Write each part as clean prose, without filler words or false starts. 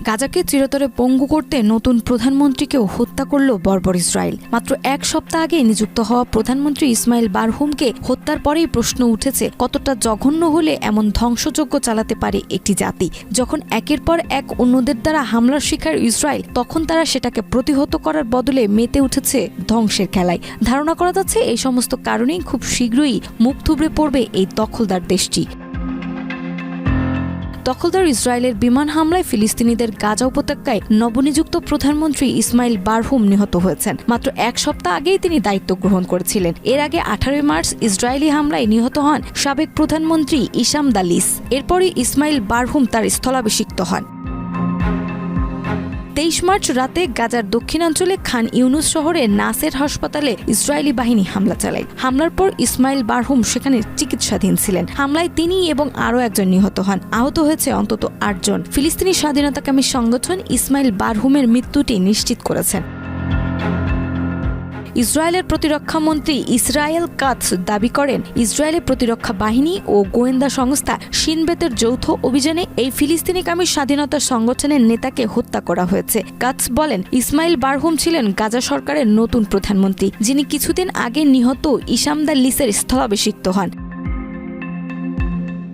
গাজাকে চিরতরে পঙ্গু করতে নতুন প্রধানমন্ত্রীকেও হত্যা করল বর্বর ইসরায়েল। মাত্র এক সপ্তাহ আগে নিযুক্ত হওয়া প্রধানমন্ত্রী ইসমাইল বারহুমকে হত্যার পরেই প্রশ্ন উঠেছে, কতটা জঘন্য হলে এমন ধ্বংসযজ্ঞ চালাতে পারে একটি জাতি। যখন একের পর এক অন্যদের দ্বারা হামলার শিকার ইসরায়েল, তখন তারা সেটাকে প্রতিহত করার বদলে মেতে উঠেছে ধ্বংসের খেলায়। ধারণা করা যাচ্ছে এই সমস্ত কারণেই খুব শীঘ্রই মুখ থুবড়ে পড়বে এই দখলদার দেশটি। দখলদার ইসরায়েলের বিমান হামলায় ফিলিস্তিনিদের গাজা উপত্যকায় নবনিযুক্ত প্রধানমন্ত্রী ইসমাইল বারহুম নিহত হয়েছেন। মাত্র এক সপ্তাহ আগেই তিনি দায়িত্ব গ্রহণ করেছিলেন। এর আগে 18 মার্চ ইসরায়েলি হামলায় নিহত হন সাবেক প্রধানমন্ত্রী ইসাম দালিস। এরপরই ইসমাইল বারহুম তার স্থলাভিষিক্ত হন। 23 মার্চ রাতে গাজার দক্ষিণাঞ্চলে খান ইউনুস শহরে নাসের হাসপাতালে ইসরায়েলি বাহিনী হামলা চালায়। হামলার পর ইসমাইল বারহুম সেখানে চিকিৎসাধীন ছিলেন। হামলায় তিনি এবং আরও একজন নিহত হন। আহত হয়েছে অন্তত 8 জন। ফিলিস্তিনি স্বাধীনতাকামী সংগঠন ইসমাইল বারহুমের মৃত্যুটি নিশ্চিত করেছেন। ইসরায়েলের প্রতিরক্ষা মন্ত্রী ইসরায়েল কাতস দাবি করেন, ইসরায়েলের প্রতিরক্ষা বাহিনী ও গোয়েন্দা সংস্থা শিন বেতের যৌথ অভিযানে এই ফিলিস্তিনিকামী স্বাধীনতা সংগঠনের নেতাকে হত্যা করা হয়েছে। কাতস বলেন, ইসমাইল বারহুম ছিলেন গাজা সরকারের নতুন প্রধানমন্ত্রী, যিনি কিছুদিন আগে নিহত ইসাম দালিসের স্থলাভিষিক্ত হন।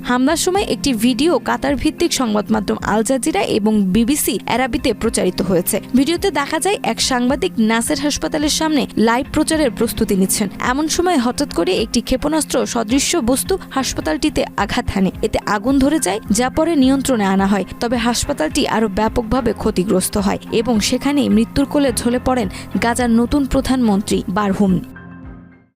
হামলার সময় একটি ভিডিও কাতার ভিত্তিক সংবাদ মাধ্যম আল জাজিরা এবং বিবিসি আরাবিতে প্রচারিত হয়েছে। ভিডিওতে দেখা যায় এক সাংবাদিক নাসের হাসপাতালের সামনে লাইভ প্রচারের প্রস্তুতি নিচ্ছেন। এমন সময় হঠাৎ করে একটি ক্ষেপণাস্ত্র সদৃশ্য বস্তু হাসপাতালটিতে আঘাত হানে। এতে আগুন ধরে যায়, যা পরে নিয়ন্ত্রণে আনা হয়। তবে হাসপাতালটি আরও ব্যাপকভাবে ক্ষতিগ্রস্ত হয় এবং সেখানেই মৃত্যুর কোলে ঝলে পড়েন গাজার নতুন প্রধানমন্ত্রী বারহুম।